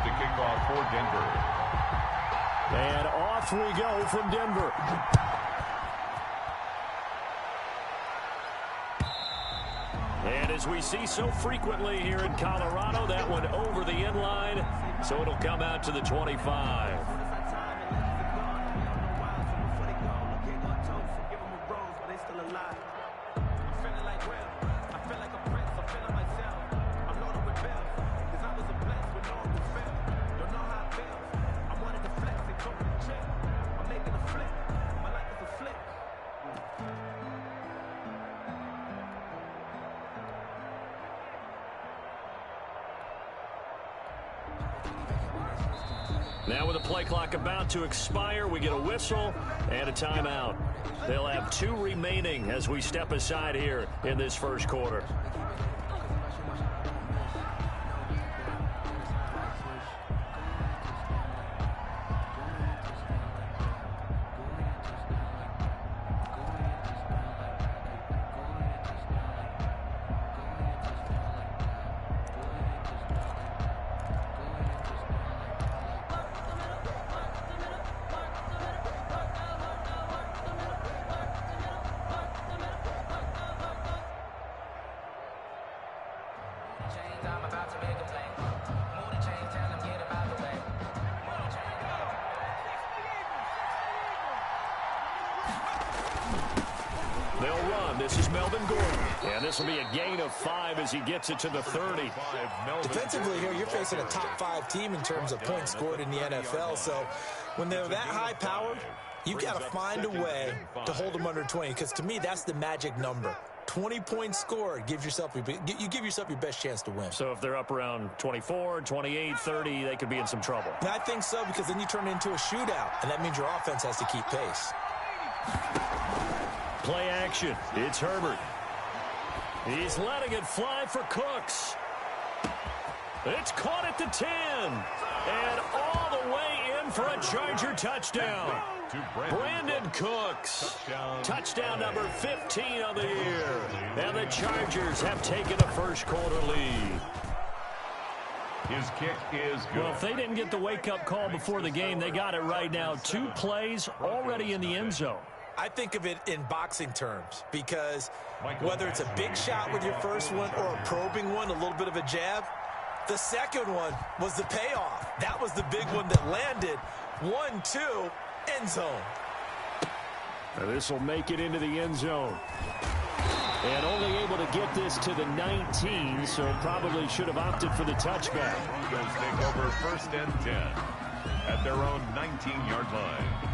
to kick off for Denver. And off we go from Denver. And as we see so frequently here in Colorado, that one over the end line, so it'll come out to the 25. Now with the play clock about to expire, we get a whistle and a timeout. They'll have 2 remaining as we step aside here in this first quarter. This will be a gain of 5 as he gets it to the 30. Defensively here, you're facing a top 5 team in terms of points scored in the NFL. So when they're that high-powered, you've got to find a way to hold them under 20. Because to me, that's the magic number. 20 points scored, you give yourself your best chance to win. So if they're up around 24, 28, 30, they could be in some trouble. And I think so, because then you turn it into a shootout, and that means your offense has to keep pace. Play action. It's Herbert. He's letting it fly for Cooks. It's caught at the 10. And all the way in for a Charger touchdown. Brandon Cooks. Touchdown number 15 on the year. And the Chargers have taken a first quarter lead. His kick is good. Well, if they didn't get the wake-up call before the game, they got it right now. 2 plays already in the end zone. I think of it in boxing terms, because whether it's a big shot with your first one or a probing one, a little bit of a jab, the second one was the payoff. That was the big one that landed. 1-2, end zone. Now this will make it into the end zone. And only able to get this to the 19, so probably should have opted for the touchback. Broncos take over 1st and 10 at their own 19-yard line.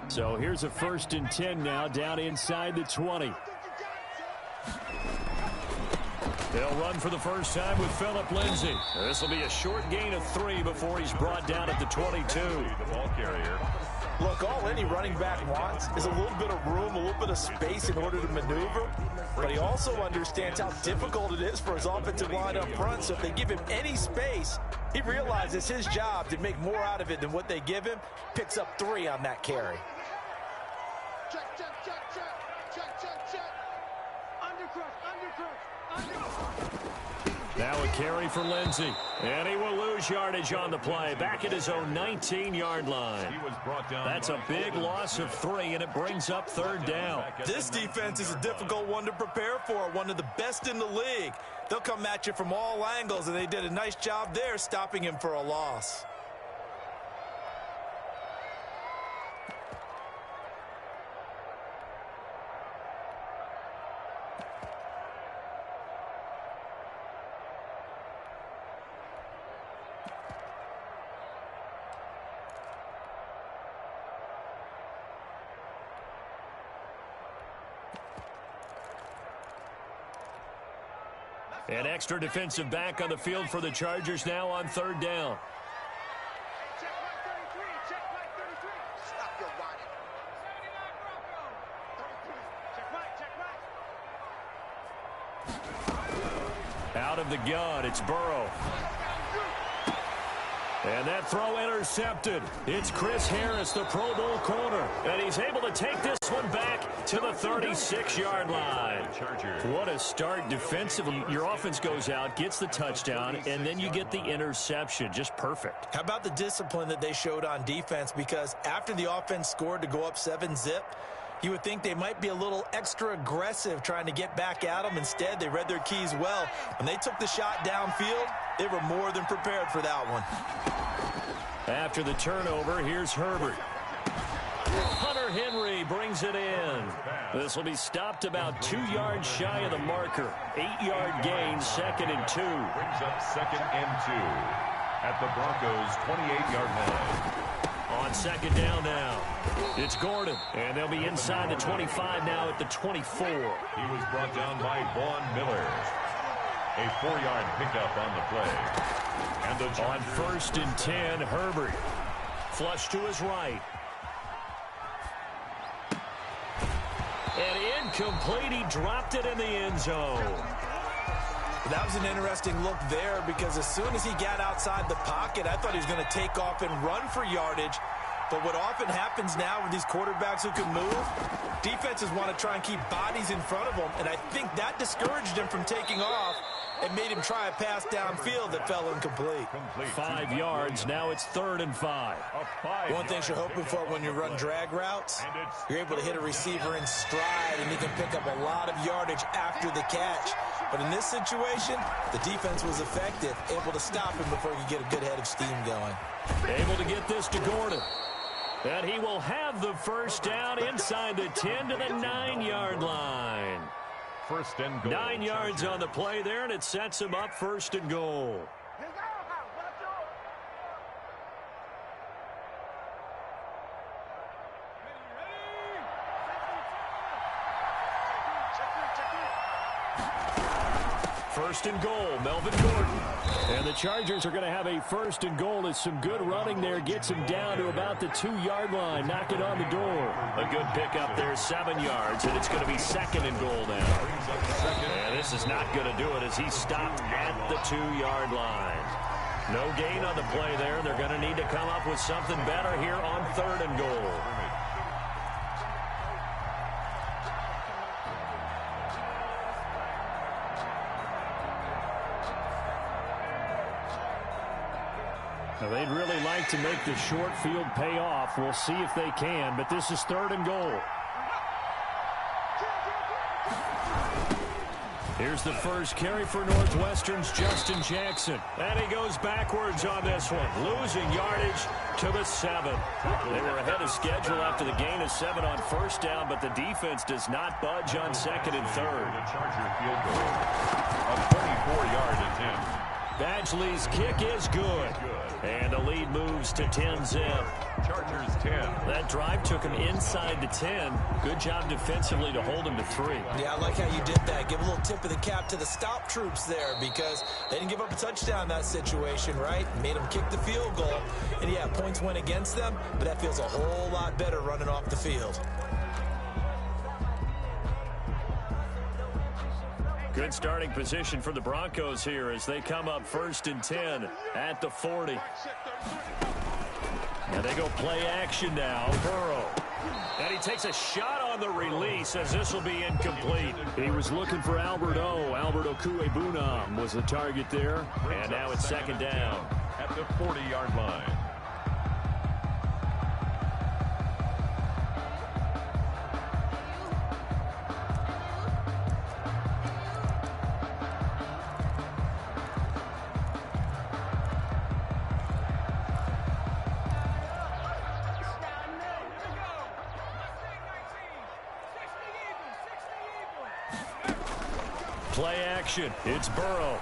So here's a 1st and 10 now, down inside the 20. They'll run for the first time with Phillip Lindsay. This will be a short gain of 3 before he's brought down at the 22. The ball carrier. Look, all any running back wants is a little bit of room, a little bit of space in order to maneuver. But he also understands how difficult it is for his offensive line up front. So if they give him any space, he realizes his job to make more out of it than what they give him. Picks up 3 on that carry. Now a carry for Lindsay. And he will lose yardage on the play. Back at his own 19-yard line. That's a big loss of 3, and it brings up 3rd down. This defense is a difficult one to prepare for. One of the best in the league. They'll come at you from all angles, and they did a nice job there stopping him for a loss. An extra defensive back on the field for the Chargers now on 3rd down. Out of the gun, it's Burrow. And that throw intercepted. It's Chris Harris, the Pro Bowl corner. And he's able to take this one back to the 36-yard line. What a start defensively. Your offense goes out, gets the touchdown, and then you get the interception. Just perfect. How about the discipline that they showed on defense? Because after the offense scored to go up 7-zip, you would think they might be a little extra aggressive trying to get back at them. Instead, they read their keys well. When they took the shot downfield, they were more than prepared for that one. After the turnover, here's Herbert. Hunter Henry brings it in. This will be stopped about 2 yards shy of the marker. 8-yard gain, 2nd and 2. Brings up 2nd and 2 at the Broncos' 28-yard line. On 2nd down now, it's Gordon, and they'll be inside the 25 now at the 24. He was brought down by Vaughn Miller. A 4-yard pickup on the play. And on 1st and 10, Herbert. Flush to his right. And incomplete, he dropped it in the end zone. That was an interesting look there because as soon as he got outside the pocket, I thought he was going to take off and run for yardage. But what often happens now with these quarterbacks who can move, defenses want to try and keep bodies in front of them, and I think that discouraged him from taking off and made him try a pass downfield that fell incomplete. 5 yards, now it's 3rd and 5. One thing you're hoping for when you run drag routes, you're able to hit a receiver in stride, and he can pick up a lot of yardage after the catch. But in this situation, the defense was effective, able to stop him before he could get a good head of steam going. Able to get this to Gordon. And he will have the first down inside the 10 to the 9-yard line. 1st and goal. 9 yards on the play there, and it sets him up 1st and goal. First and goal, Melvin Gordon. And the Chargers are going to have a 1st and goal as some good running there gets him down to about the 2-yard line. Knock it on the door. A good pickup there, 7 yards, and it's going to be 2nd and goal now. And this is not going to do it as he's stopped at the 2-yard line. No gain on the play there. They're going to need to come up with something better here on 3rd and goal. Now, they'd really like to make the short field pay off. We'll see if they can, but this is 3rd and goal. Here's the first carry for Northwestern's Justin Jackson. And he goes backwards on this one, losing yardage to the 7. They were ahead of schedule after the gain of 7 on 1st down, but the defense does not budge on 2nd and 3rd. The Charger field goal. A 24-yard attempt. Badgley's kick is good. And the lead moves to 10-zip. Chargers 10. That drive took him inside the 10. Good job defensively to hold him to 3. Yeah, I like how you did that. Give a little tip of the cap to the stop troops there because they didn't give up a touchdown in that situation, right? Made them kick the field goal. And, yeah, points went against them, but that feels a whole lot better running off the field. Good starting position for the Broncos here as they come up 1st and 10 at the 40. And they go play action now. Burrow. And he takes a shot on the release as this will be incomplete. He was looking for Albert Okuebunam was the target there. And now it's 2nd down. At the 40-yard line. Play action. It's Burrow.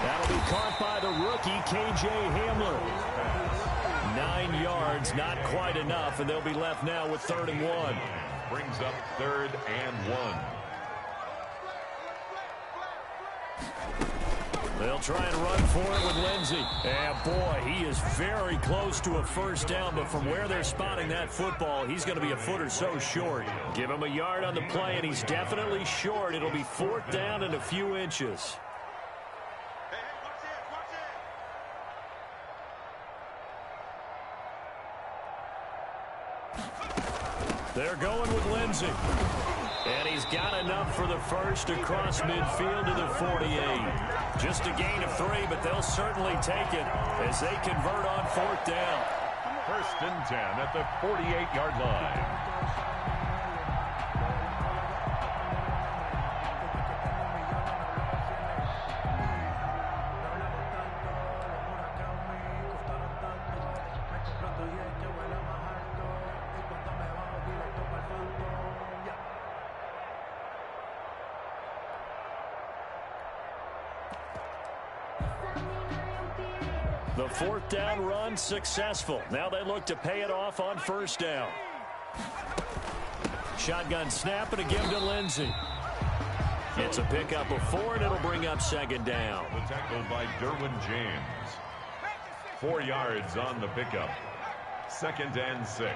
That'll be caught by the rookie, K.J. Hamler. 9 yards, not quite enough, and they'll be left now with 3rd and 1. Brings up 3rd and 1. They'll try and run for it with Lindsey. And, boy, he is very close to a 1st down, but from where they're spotting that football, he's going to be a foot or so short. Give him a yard on the play, and he's definitely short. It'll be 4th down and a few inches. They're going with Lindsey. And he's got enough for the first across midfield to the 48. Just a gain of 3, but they'll certainly take it as they convert on 4th down. 1st and 10 at the 48-yard line. The 4th down run successful. Now they look to pay it off on 1st down. Shotgun snap and a give to Lindsey. It's a pickup of 4, and it'll bring up 2nd down. The tackle by Derwin James. 4 yards on the pickup. 2nd and 6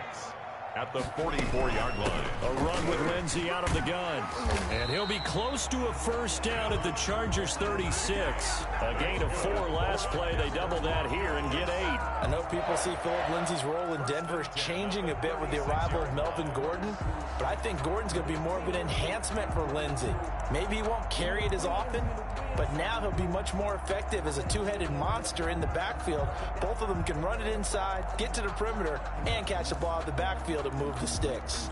at the 44-yard line. A run with Lindsey out of the gun. And he'll be close to a 1st down at the Chargers' 36. A gain of 4 last play. They double that here and get 8. I know people see Philip Lindsay's role in Denver changing a bit with the arrival of Melvin Gordon, but I think Gordon's going to be more of an enhancement for Lindsay. Maybe he won't carry it as often, but now he'll be much more effective as a two-headed monster in the backfield. Both of them can run it inside, get to the perimeter, and catch the ball in the backfield and move the sticks.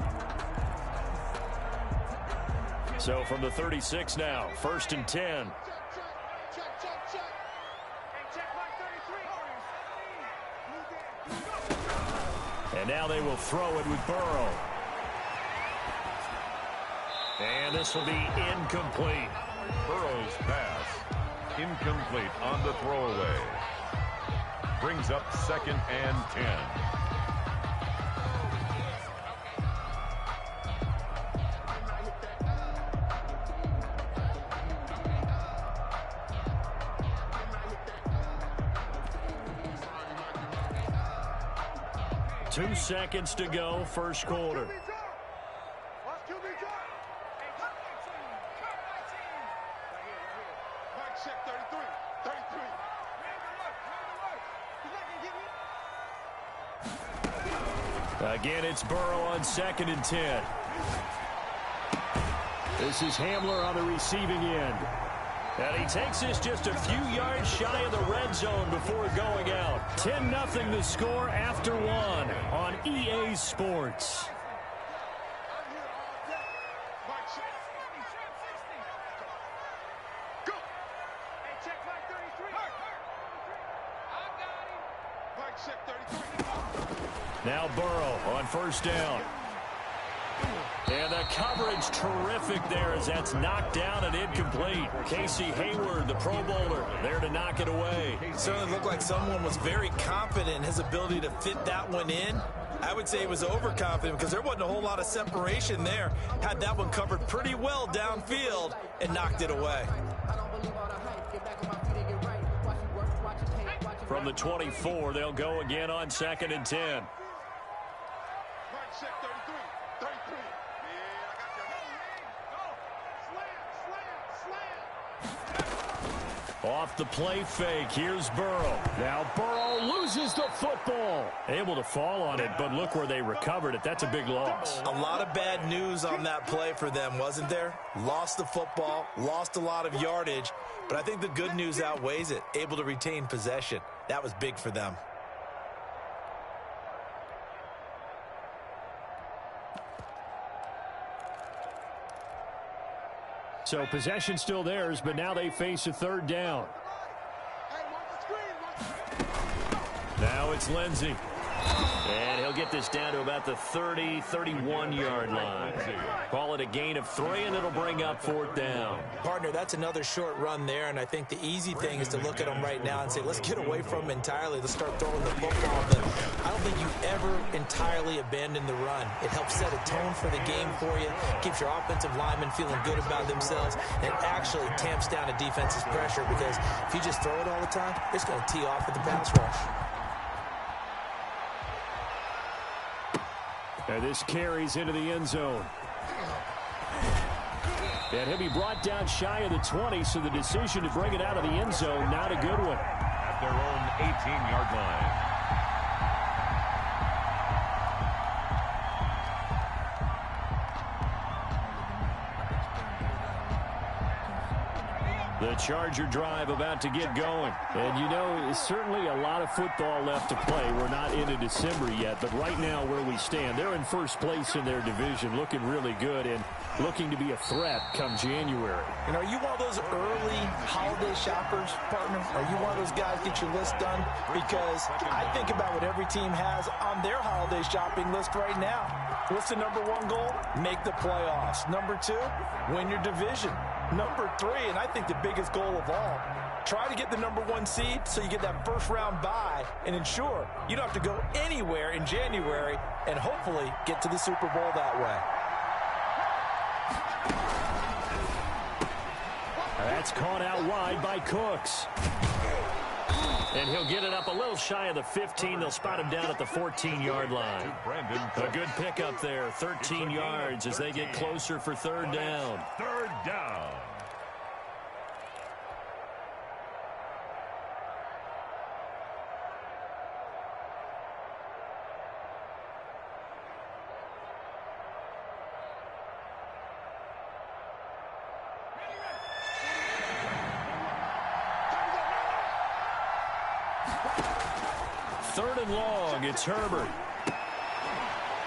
So from the 36 now, 1st and 10. And now they will throw it with Burrow. And this will be incomplete. Burrow's pass incomplete on the throwaway. Brings up 2nd and 10. Two seconds to go, 1st quarter. Again, it's Burrow on 2nd and 10. This is Hamler on the receiving end. And he takes this just a few yards shy of the red zone before going out. 10-0 the score after 1 on EA Sports. Now Burrow on 1st down. And the coverage terrific there as that's knocked down and incomplete. Casey Hayward, the Pro Bowler, there to knock it away. Certainly looked like someone was very confident in his ability to fit that one in. I would say he was overconfident because there wasn't a whole lot of separation there. Had that one covered pretty well downfield and knocked it away. From the 24, they'll go again on 2nd and 10. Off the play fake, here's Burrow. Now Burrow loses the football. Able to fall on it, but look where they recovered it. That's a big loss. A lot of bad news on that play for them, wasn't there? Lost the football, lost a lot of yardage, but I think the good news outweighs it. Able to retain possession. That was big for them. So possession still theirs, but now they face a 3rd down. Now it's Lindsey. And he'll get this down to about the 30, 31-yard line. Call it a gain of 3, and it'll bring up 4th down. Partner, that's another short run there, and I think the easy thing is to look at them right now and say, let's get away from them entirely. Let's start throwing the football. But I don't think you ever entirely abandon the run. It helps set a tone for the game for you, keeps your offensive linemen feeling good about themselves, and it actually tamps down a defense's pressure because if you just throw it all the time, it's going to tee off with the pass rush. And this carries into the end zone. And he'll be brought down shy of the 20, so the decision to bring it out of the end zone, not a good one. At their own 18-yard line. The Charger drive about to get going. And, you know, certainly a lot of football left to play. We're not into December yet, but right now where we stand, they're in first place in their division, looking really good and looking to be a threat come January. And are you one of those early holiday shoppers, partner? Are you one of those guys get your list done? Because I think about what every team has on their holiday shopping list right now. What's the number one goal? Make the playoffs. Number two, win your division. Number three, and I think the biggest goal of all, try to get the number one seed so you get that first round bye and ensure you don't have to go anywhere in January and hopefully get to the Super Bowl that way. That's caught out wide by Cooks. And he'll get it up a little shy of the 15. They'll spot him down at the 14-yard line. A good pickup there, 13 yards as they get closer for third down. Third down. Third and long, it's Herbert.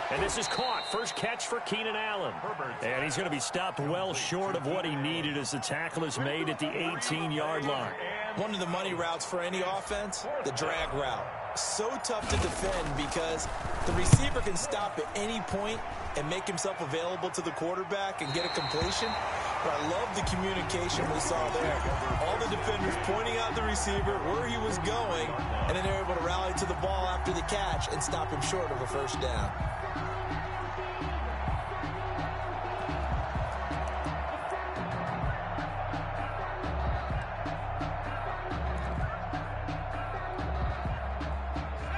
And this is caught. First catch for Keenan Allen. And he's going to be stopped well short of what he needed as the tackle is made at the 18-yard line. One of the money routes for any offense, the drag route. So tough to defend because the receiver can stop at any point and make himself available to the quarterback and get a completion. But I love the communication we saw there. All the defenders pointing out the receiver, where he was going, and then they're able to rally to the ball after the catch and stop him short of a first down.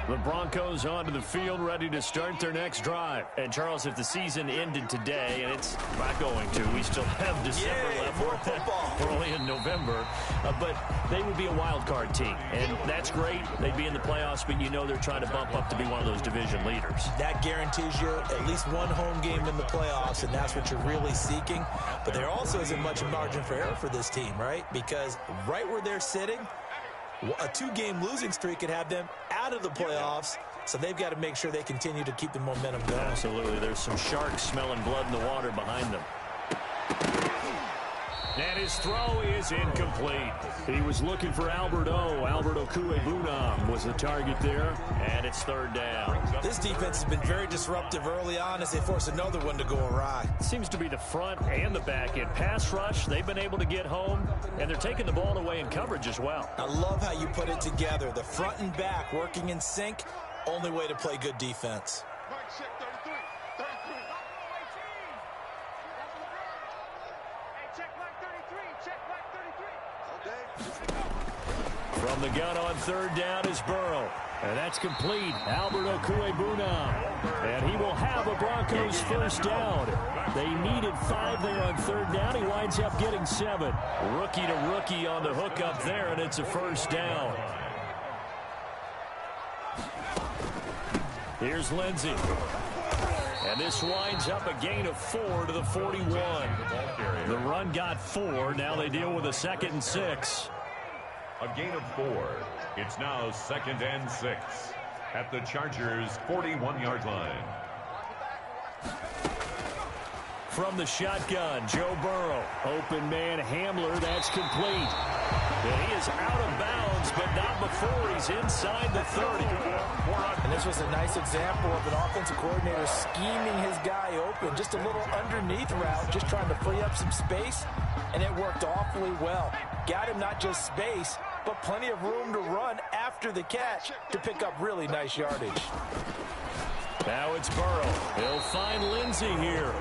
The Broncos onto the field, ready to start their next drive. And, Charles, if the season ended today, and it's not going to, we still have December left. More football. We're only in November. But they would be a wild card team. And that's great. They'd be in the playoffs, but you know they're trying to bump up to be one of those division leaders. That guarantees you at least one home game in the playoffs, and that's what you're really seeking. But there also isn't much margin for error for this team, right? Because right where they're sitting, a two-game losing streak could have them out of the playoffs, so they've got to make sure they continue to keep the momentum going. Absolutely. There's some sharks smelling blood in the water behind them. And his throw is incomplete. He was looking for Albert Okwuegbunam was the target there. And it's third down. This defense has been very disruptive early on as they force another one to go awry. Seems to be the front and the back end. Pass rush, they've been able to get home, and they're taking the ball away in coverage as well. I love how you put it together. The front and back working in sync, only way to play good defense. From the gun on third down is Burrow. And that's complete. Albert Okwuegbunam. And he will have a Broncos first down. They needed 5 there on third down. He winds up getting 7. Rookie to rookie on the hook up there, and it's a first down. Here's Lindsey. And this winds up a gain of 4 to the 41. The run got 4. Now they deal with a 2nd and 6. A gain of 4. It's now 2nd and 6 at the Chargers' 41-yard line. From the shotgun, Joe Burrow. Open man Hamler, that's complete. And he is out of bounds, but not before he's inside the 30. And this was a nice example of an offensive coordinator scheming his guy open. Just a little underneath route, just trying to free up some space, and it worked awfully well. Got him not just space, but plenty of room to run after the catch to pick up really nice yardage. Now it's Burrow. He'll find Lindsey here.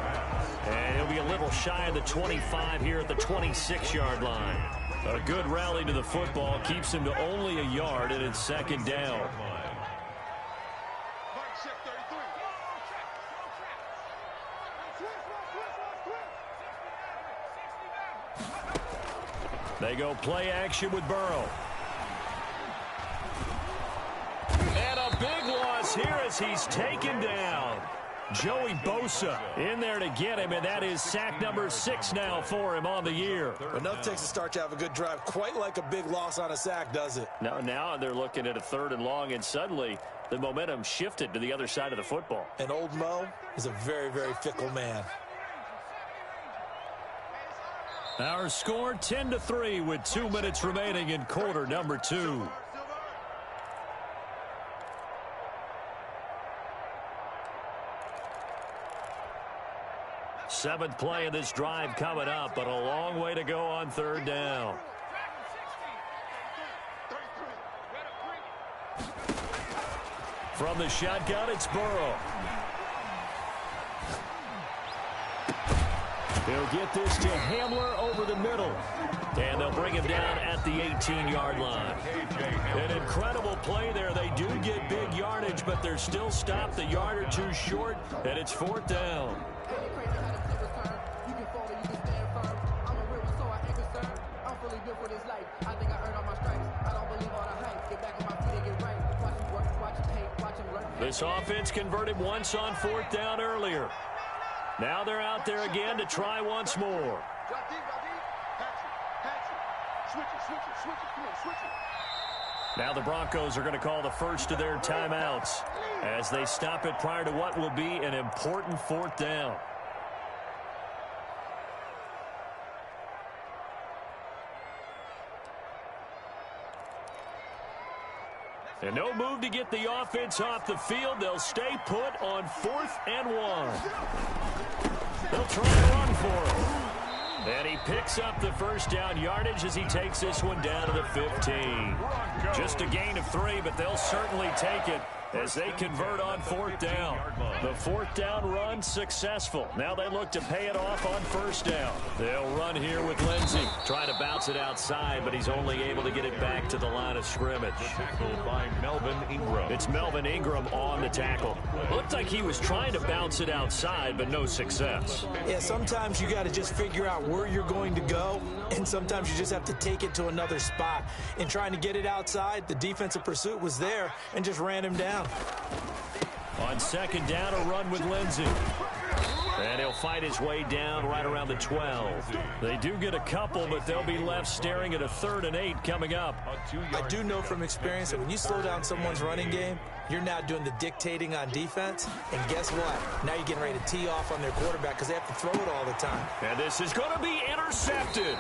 And he'll be a little shy of the 25 here at the 26-yard line. A good rally to the football keeps him to only a yard, and it's 2nd down. They go play action with Burrow. And a big loss here as he's taken down. Joey Bosa in there to get him, and that is sack number 6 now for him on the year. Enough takes a start to have a good drive. Quite like a big loss on a sack, does it? No, now they're looking at a 3rd and long, and suddenly the momentum shifted to the other side of the football. And old Mo is a very, very fickle man. Our score 10-3 with 2 minutes remaining in quarter number 2. Seventh play of this drive coming up, but a long way to go on 3rd down. From the shotgun, it's Burrow. He'll get this to Hamler over the middle. And they'll bring him down at the 18-yard line. An incredible play there. They do get big yardage, but they're still stopped a yard or 2 short, and it's 4th down. This offense converted once on 4th down earlier. Now they're out there again to try once more. Now the Broncos are going to call the first of their timeouts as they stop it prior to what will be an important 4th down. And no move to get the offense off the field. They'll stay put on 4th and 1. They'll try to run for him. And he picks up the first down yardage as he takes this one down to the 15. Just a gain of 3, but they'll certainly take it as they convert on 4th down. The 4th down run successful. Now they look to pay it off on 1st down. They'll run here with Lindsey. Trying to bounce it outside, but he's only able to get it back to the line of scrimmage. Tackled by Melvin Ingram. It's Melvin Ingram on the tackle. Looked like he was trying to bounce it outside, but no success. Yeah, sometimes you got to just figure out where you're going to go, and sometimes you just have to take it to another spot. In trying to get it outside, the defensive pursuit was there and just ran him down. On 2nd down, a run with Lindsey. And he'll fight his way down right around the 12. They do get a couple, but they'll be left staring at a 3rd and 8 coming up. I do know from experience that when you slow down someone's running game, you're now doing the dictating on defense. And guess what? Now you're getting ready to tee off on their quarterback because they have to throw it all the time. And this is going to be intercepted.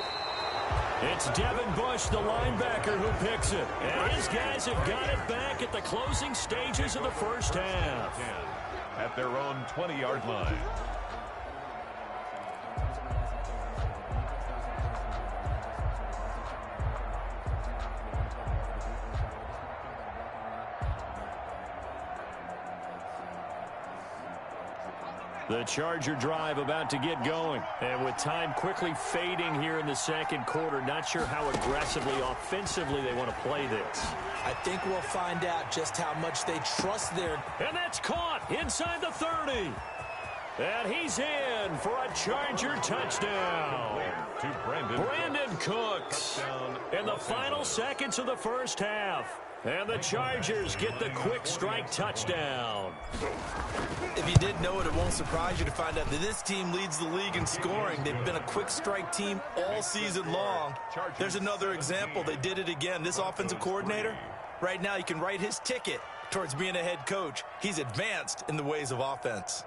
It's Devin Bush, the linebacker, who picks it. And his guys have got it back at the closing stages of the first half. At their own 20-yard line. The Charger drive about to get going. And with time quickly fading here in the 2nd quarter, not sure how aggressively, offensively they want to play this. I think we'll find out just how much they trust their... And that's caught inside the 30. And he's in for a Charger touchdown. To Brandon Cooks in the final seconds of the first half. And the Chargers get the quick strike touchdown. If you didn't know it, it won't surprise you to find out that this team leads the league in scoring. They've been a quick strike team all season long. There's another example. They did it again. This offensive coordinator, right now, you can write his ticket towards being a head coach. He's advanced in the ways of offense.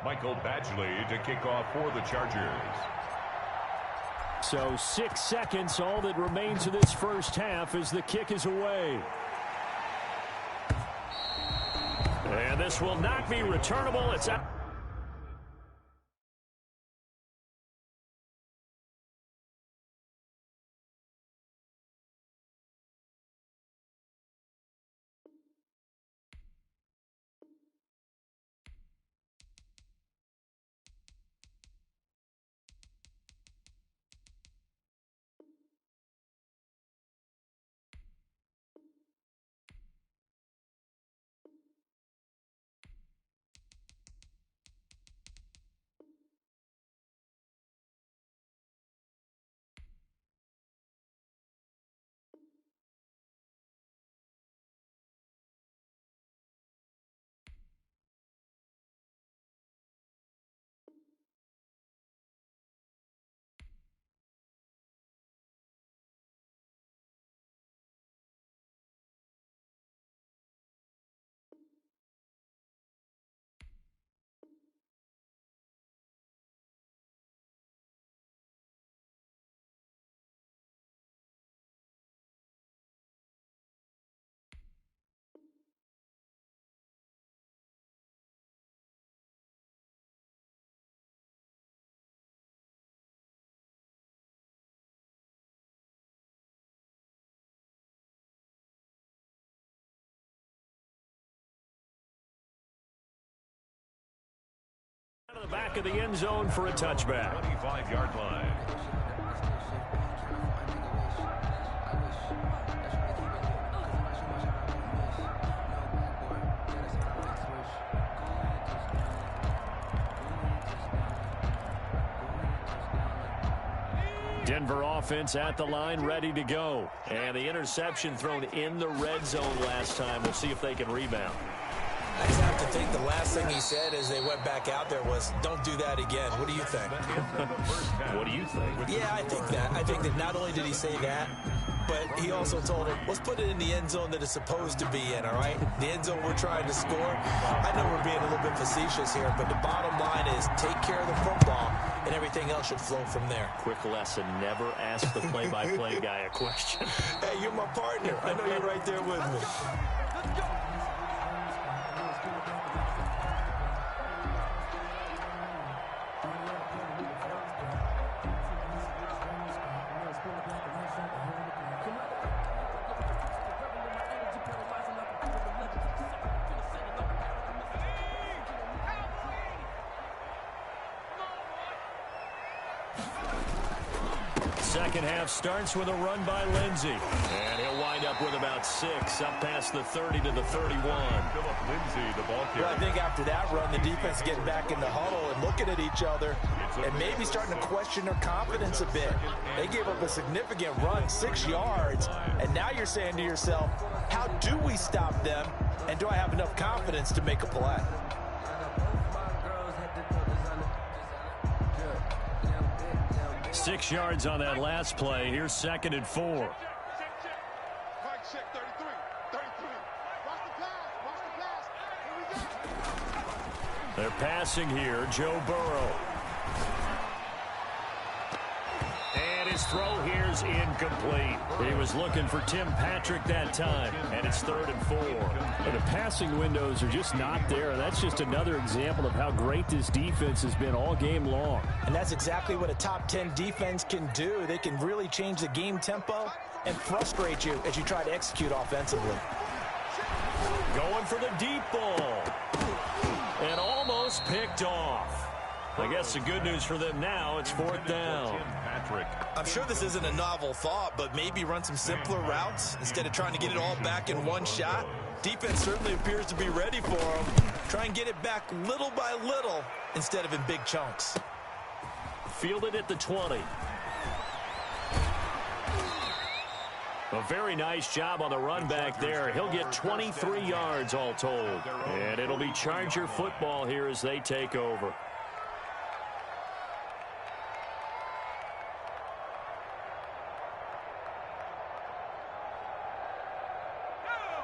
Michael Badgley to kick off for the Chargers. So 6 seconds, all that remains of this first half as the kick is away. And this will not be returnable. It's out. the back of the end zone for a touchback. 25-yard line. Denver offense at the line, ready to go. And the interception thrown in the red zone last time. We'll see if they can rebound. I just have to think the last thing he said as they went back out there was, don't do that again. What do you think? What do you think? Yeah, I think that. I think that not only did he say that, but he also told him, let's put it in the end zone that it's supposed to be in, all right? The end zone we're trying to score. I know we're being a little bit facetious here, but the bottom line is take care of the football, and everything else should flow from there. Quick lesson, never ask the play-by-play guy a question. Hey, you're my partner. I know you're right there with me. Second half starts with a run by Lindsey. And he'll wind up with about 6, up past the 30 to the 31. Philip Lindsay, the ball carrier. Well, I think after that run, the defense getting back in the huddle and looking at each other and maybe starting to question their confidence a bit. They gave up a significant run, 6 yards, and now you're saying to yourself, how do we stop them, and do I have enough confidence to make a play? Six yards on that last play. Here's 2nd and 4. They're passing here. Joe Burrow. And his throw here's incomplete. He was looking for Tim Patrick that time. And it's 3rd and 4. But the passing windows are just not there. That's just another example of how great this defense has been all game long. And that's exactly what a top 10 defense can do. They can really change the game tempo and frustrate you as you try to execute offensively. Going for the deep ball. And almost picked off. I guess the good news for them now, it's 4th down. I'm sure this isn't a novel thought, but maybe run some simpler routes instead of trying to get it all back in one shot. Defense certainly appears to be ready for them. Try and get it back little by little instead of in big chunks. Fielded at the 20. A very nice job on the run back there. He'll get 23 yards all told. And it'll be Charger football here as they take over.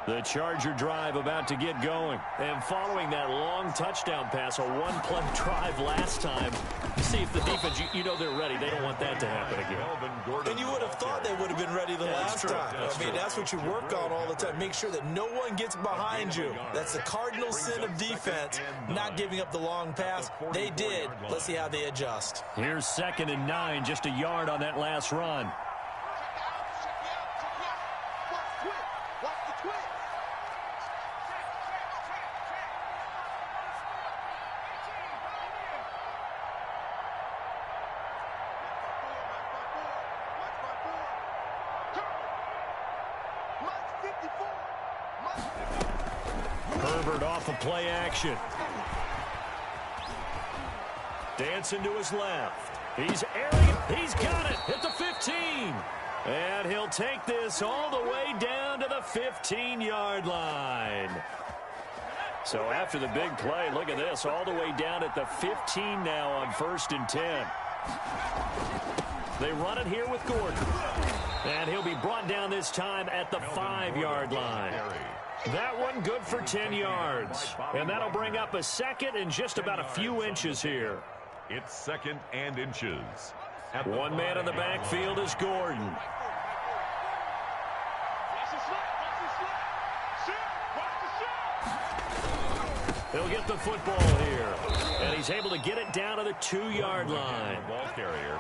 The Charger drive about to get going. And following that long touchdown pass, a one-play drive last time, see if the defense, you know they're ready. They don't want that to happen again. And you would have thought they would have been ready the last time. I mean, that's what you work on all the time. Make sure that no one gets behind you. That's the cardinal sin of defense, not giving up the long pass. They did. Let's see how they adjust. Here's 2nd and 9, just a yard on that last run. Herbert off of play action. Dancing to his left. He's airing it. He's got it at the 15. And he'll take this all the way down to the 15-yard line. So after the big play, look at this, all the way down at the 15 now on 1st and 10. They run it here with Gordon. And he'll be brought down this time at the 5-yard line. That one good for 10 yards. And that'll bring up a 2nd and just about a few inches here. It's 2nd and inches. One man in the backfield is Gordon. He'll get the football here. And he's able to get it down to the 2-yard line.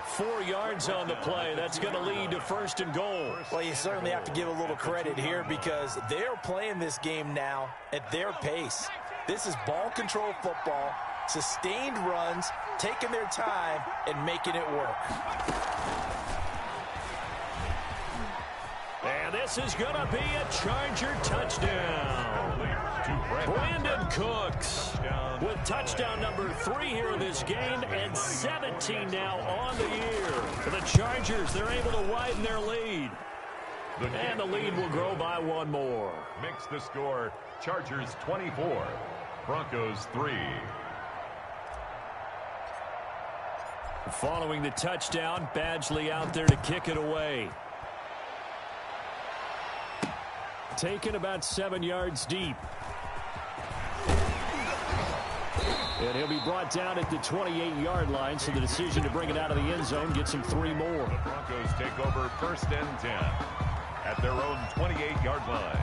4 yards on the play. That's going to lead to 1st and goal. Well, you certainly have to give a little credit here because they're playing this game now at their pace. This is ball control football. Sustained runs, taking their time, and making it work. And this is going to be a Charger touchdown. Brandon Cooks with touchdown number 3 here in this game, and 17 now on the year. For the Chargers, they're able to widen their lead. And the lead will grow by 1 more. Makes the score Chargers 24, Broncos 3. Following the touchdown, Badgley out there to kick it away. Taken about 7 yards deep. And he'll be brought down at the 28-yard line, so the decision to bring it out of the end zone gets him 3 more. The Broncos take over 1st and 10 at their own 28-yard line.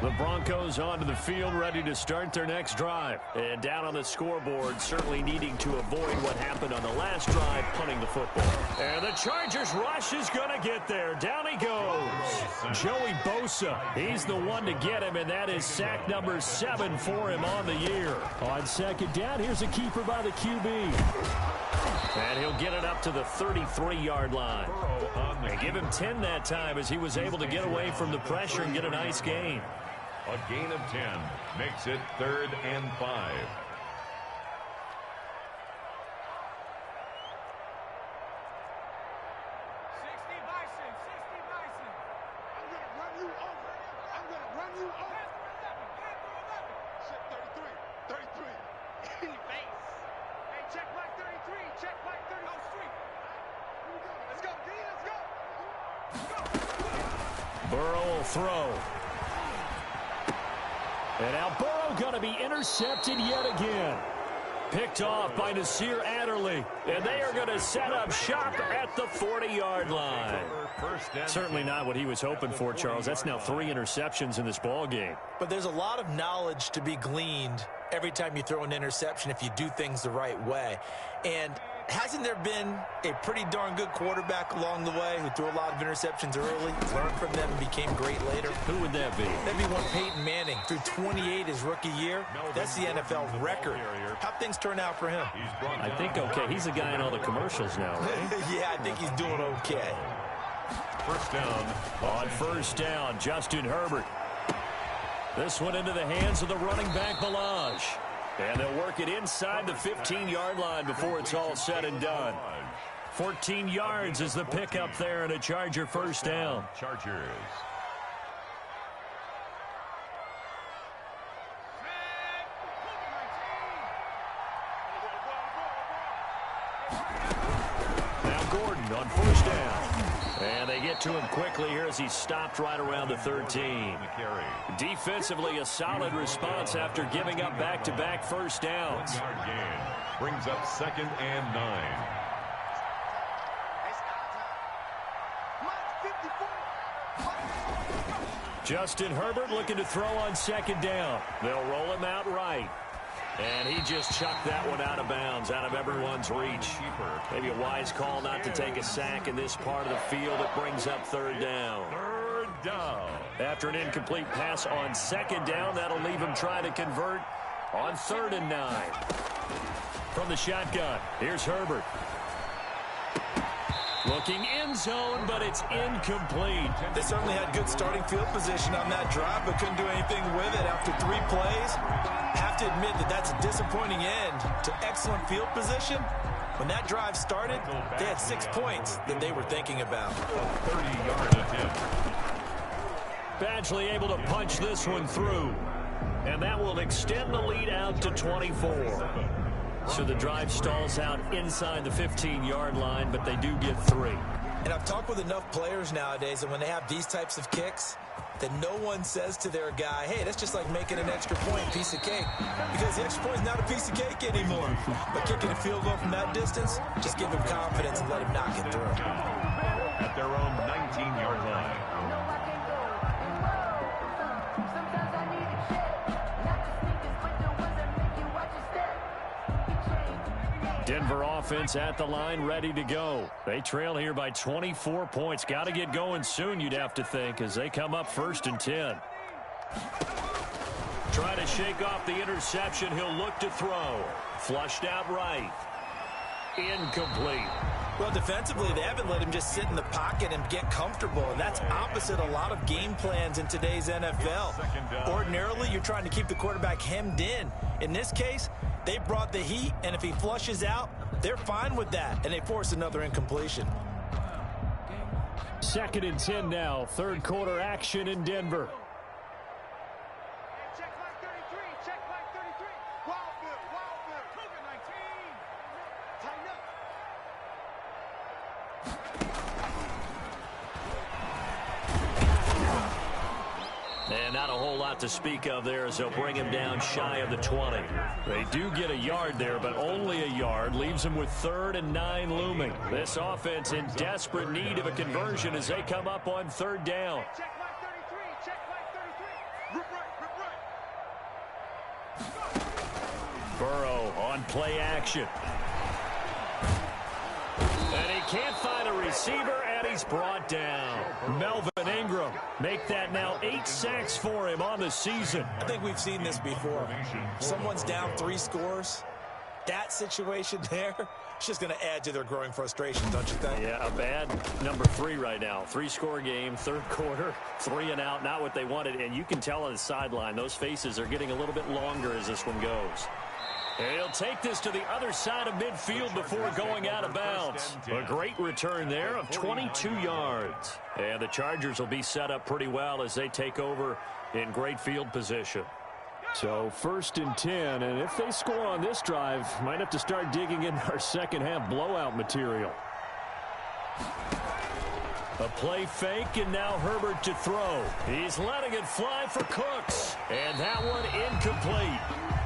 The Broncos onto the field, ready to start their next drive. And down on the scoreboard, certainly needing to avoid what happened on the last drive, punting the football. And the Chargers rush is going to get there. Down he goes. Joey Bosa, he's the one to get him, and that is sack number 7 for him on the year. On 2nd down, here's a keeper by the QB. And he'll get it up to the 33-yard line. And give him 10 that time as he was able to get away from the pressure and get a nice gain. A gain of 10 makes it 3rd and 5. Burrow will throw. And now Burrow going to be intercepted yet again. Picked off by Nasir Adderley. And they are going to set up shop at the 40-yard line. Certainly not what he was hoping for, Charles. That's now 3 interceptions in this ball game. But there's a lot of knowledge to be gleaned every time you throw an interception if you do things the right way. And hasn't there been a pretty darn good quarterback along the way who threw a lot of interceptions early, learned from them, and became great later? Who would that be? That'd be one Peyton Manning. Threw 28 his rookie year. That's the NFL record. How'd things turn out for him? I think okay. He's a guy in all the commercials now, right? Yeah, I think he's doing okay. 1st down. On 1st down, Justin Herbert. This one into the hands of the running back, Balaj. And they'll work it inside the 15-yard line before it's all said and done. 14 yards is the pickup there, and a Charger 1st down. Chargers. Now Gordon on 1st down. And they get to him quickly here as he stopped right around the 13. Defensively, a solid response after giving up back-to-back 1st downs. 1-yard gain brings up 2nd and 9. Justin Herbert looking to throw on 2nd down. They'll roll him out right. And he just chucked that one out of bounds, out of everyone's reach. Maybe a wise call not to take a sack in this part of the field. It brings up 3rd down. 3rd down. After an incomplete pass on 2nd down, that'll leave him trying to convert on 3rd and 9. From the shotgun, here's Herbert. Looking end zone, but it's incomplete. They certainly had good starting field position on that drive, but couldn't do anything with it after 3 plays. Have to admit that that's a disappointing end to excellent field position. When that drive started, they had 6 points that they were thinking about. 30-yard attempt. Badgley able to punch this one through. And that will extend the lead out to 24. So the drive stalls out inside the 15-yard line, but they do get 3. And I've talked with enough players nowadays that when they have these types of kicks, that no one says to their guy, hey, that's just like making an extra point, piece of cake. Because the extra point is not a piece of cake anymore. But kicking a field goal from that distance, just give him confidence and let him knock it through. At their own 19-yard line. Denver offense at the line, ready to go. They trail here by 24 points. Got to get going soon, you'd have to think, as they come up 1st and 10. Try to shake off the interception. He'll look to throw. Flushed out right. Incomplete. Well, defensively, they haven't let him just sit in the pocket and get comfortable, and that's opposite a lot of game plans in today's NFL. Ordinarily, you're trying to keep the quarterback hemmed in. In this case, they brought the heat, and if he flushes out, they're fine with that, and they force another incompletion. 2nd and 10 now. Third quarter action in Denver. And not a whole lot to speak of there as they'll bring him down shy of the 20. They do get a yard there, but only a yard. Leaves them with 3rd and 9 looming. This offense in desperate need of a conversion as they come up on 3rd down. Burrow on play action. And he can't find a receiver, and he's brought down. Melvin Ingram, make that now 8 sacks for him on the season. I think we've seen this before. Someone's down 3 scores. That situation there, it's just going to add to their growing frustration, don't you think? Yeah, a bad number 3 right now. 3-score game, 3rd quarter, 3 and out, not what they wanted. And you can tell on the sideline, those faces are getting a little bit longer as this one goes. And he'll take this to the other side of midfield before going out of bounds. A great return there of 22 yards. And the Chargers will be set up pretty well as they take over in great field position. So 1st and 10, and if they score on this drive, might have to start digging in our second half blowout material. A play fake, and now Herbert to throw. He's letting it fly for Cooks. And that one incomplete.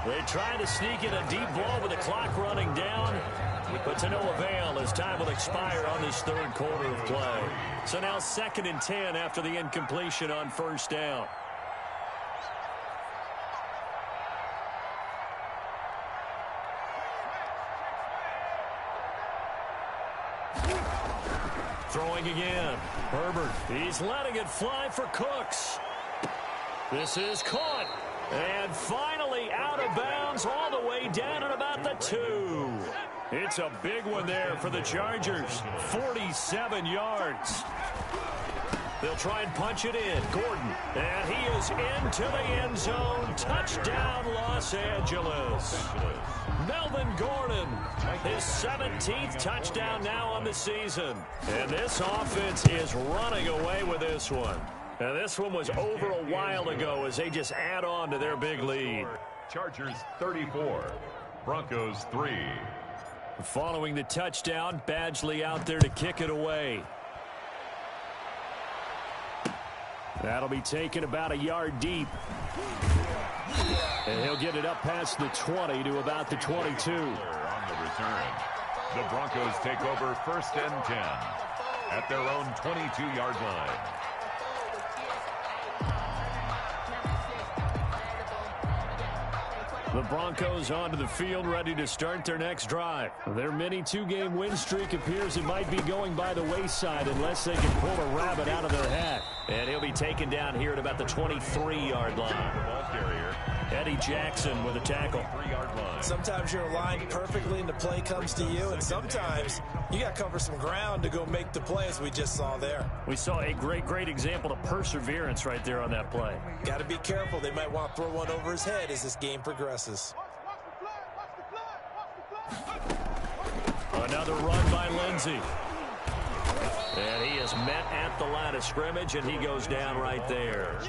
They try to sneak in a deep ball with the clock running down, but to no avail as time will expire on this 3rd quarter of play. So now 2nd and 10 after the incompletion on 1st down. Throwing again. Herbert, he's letting it fly for Cooks. This is caught. And finally out of bounds all the way down at about the 2. It's a big one there for the Chargers. 47 yards. They'll try and punch it in. Gordon. And he is into the end zone. Touchdown, Los Angeles. Melvin Gordon, his 17th touchdown now on the season. And this offense is running away with this one. And this one was over a while ago as they just add on to their big lead. Chargers 34, Broncos 3. Following the touchdown, Badgley out there to kick it away. That'll be taken about a yard deep. And he'll get it up past the 20 to about the 22. On the return, the Broncos take over 1st and 10 at their own 22-yard line. The Broncos onto the field, ready to start their next drive. Their mini 2-game win streak appears it might be going by the wayside unless they can pull a rabbit out of their hat. And he'll be taken down here at about the 23-yard line. Ball carrier. Eddie Jackson with a tackle. 3-yard line. Sometimes you're aligned perfectly and the play comes to you, and sometimes you got to cover some ground to go make the play, as we just saw there. We saw a great example of perseverance right there on that play. Got to be careful. They might want to throw one over his head as this game progresses. Another run by Lindsey. And he is met at the line of scrimmage, and he goes down right there.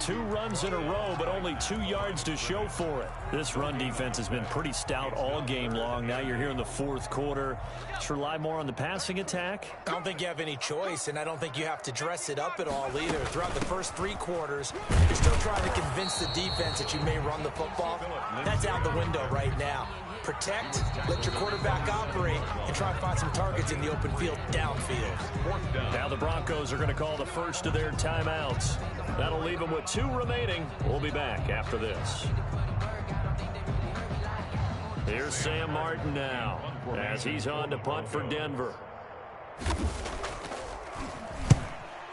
2 runs in a row, but only 2 yards to show for it. This run defense has been pretty stout all game long. Now you're here in the 4th quarter. Just rely more on the passing attack. I don't think you have any choice, and I don't think you have to dress it up at all either. Throughout the first 3 quarters, you're still trying to convince the defense that you may run the football. That's out the window right now. Protect, let your quarterback operate, and try and find some targets in the open field downfield. Now the Broncos are going to call the first of their timeouts. That'll leave them with 2 remaining. We'll be back after this. Here's Sam Martin now as he's on to punt for Denver.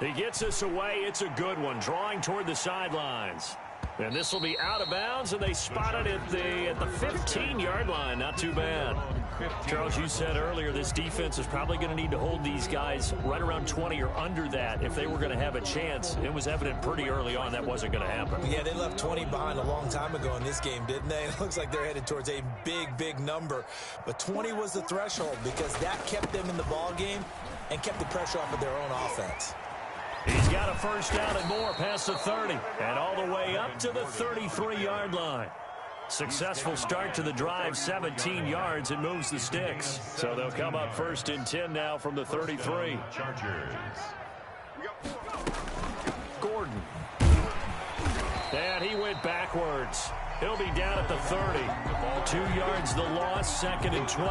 He gets this away. It's a good one, drawing toward the sidelines. And this will be out of bounds, and they spot it at the 15-yard line. Not too bad. Charles, you said earlier this defense is probably going to need to hold these guys right around 20 or under that if they were going to have a chance. It was evident pretty early on that wasn't going to happen. Yeah, they left 20 behind a long time ago in this game, didn't they? It looks like they're headed towards a big, big number. But 20 was the threshold because that kept them in the ball game and kept the pressure off of their own offense. He's got a first down and more past the 30 and all the way up to the 33-yard line. Successful start to the drive, 17 yards, and moves the sticks. So they'll come up 1st and 10 now from the 33. Chargers. Gordon. And he went backwards. He'll be down at the 30. 2 yards the loss, 2nd and 12.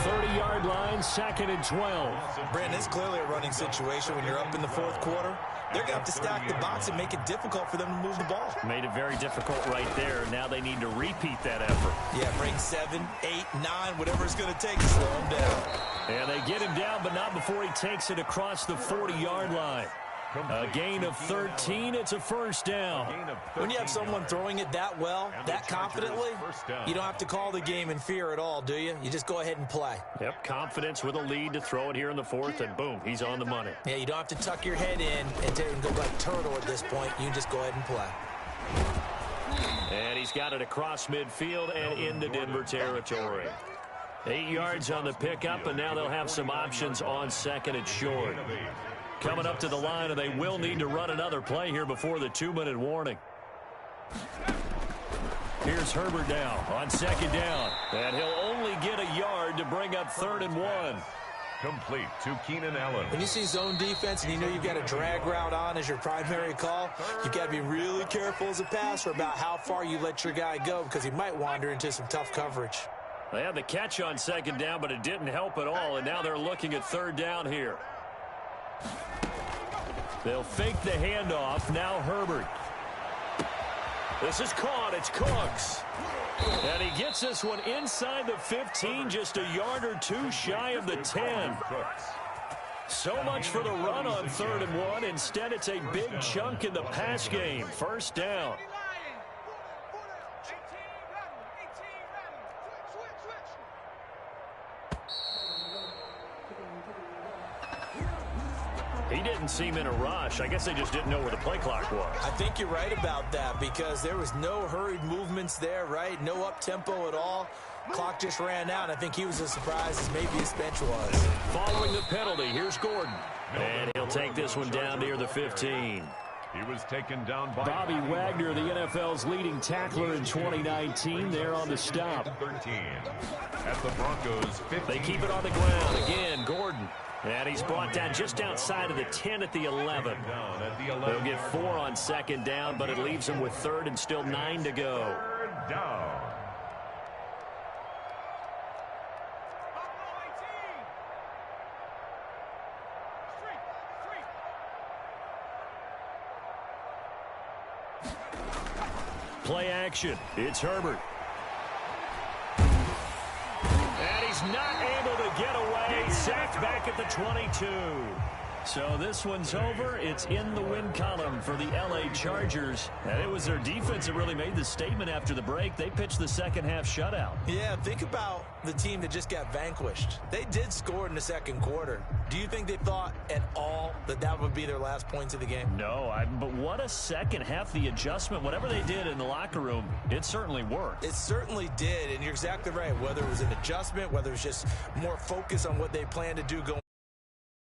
30-yard line, 2nd and 12. Brandon, it's clearly a running situation when you're up in the 4th quarter. They're going to have to stack the box and make it difficult for them to move the ball. Made it very difficult right there. Now they need to repeat that effort. Yeah, bring 7, 8, 9, whatever it's going to take to slow him down. And they get him down, but not before he takes it across the 40-yard line. A gain of 13. It's a first down. When you have someone throwing it that well, that confidently, you don't have to call the game in fear at all, do you? You just go ahead and play. Yep, confidence with a lead to throw it here in the 4th, and boom, he's on the money. Yeah, you don't have to tuck your head in and go like turtle at this point. You just go ahead and play. And he's got it across midfield and into Denver territory. 8 yards on the pickup, and now they'll have some options on 2nd and short. Coming up to the line, and they will need to run another play here before the 2-minute warning. Here's Herbert now on 2nd down, and he'll only get a yard to bring up 3rd and 1. Complete to Keenan Allen. When you see zone defense and you know you've got a drag route on as your primary call, you've got to be really careful as a passer about how far you let your guy go because he might wander into some tough coverage. They had the catch on 2nd down, but it didn't help at all, and now they're looking at 3rd down here. They'll fake the handoff. Now Herbert. This is caught. It's Cooks. And he gets this one inside the 15, just a yard or two shy of the 10. So much for the run on 3rd and 1. Instead, it's a big chunk in the pass game. First down. He didn't seem in a rush. I guess they just didn't know where the play clock was. I think you're right about that because there was no hurried movements there, right? No up-tempo at all. Clock just ran out. I think he was as surprised as maybe his bench was. Following the penalty, here's Gordon. And he'll take this one down near the 15. He was taken down by Bobby Wagner, the NFL's leading tackler in 2019. There on the stop. 13 at the Broncos 15. They keep it on the ground. Again, Gordon. And he's brought down just outside of the 10 at the 11. They'll get 4 on 2nd down, but it leaves them with 3rd and still 9 to go. 3rd down. Play action. It's Herbert. And he's not able to get away. Sacked back at the 22. So this one's over. It's in the win column for the L.A. Chargers. And it was their defense that really made the statement after the break. They pitched the second half shutout. Yeah, think about the team that just got vanquished. They did score in the 2nd quarter. Do you think they thought at all that that would be their last points of the game? No, but what a second half. The adjustment, whatever they did in the locker room, it certainly worked. It certainly did, and you're exactly right. Whether it was an adjustment, whether it was just more focus on what they planned to do going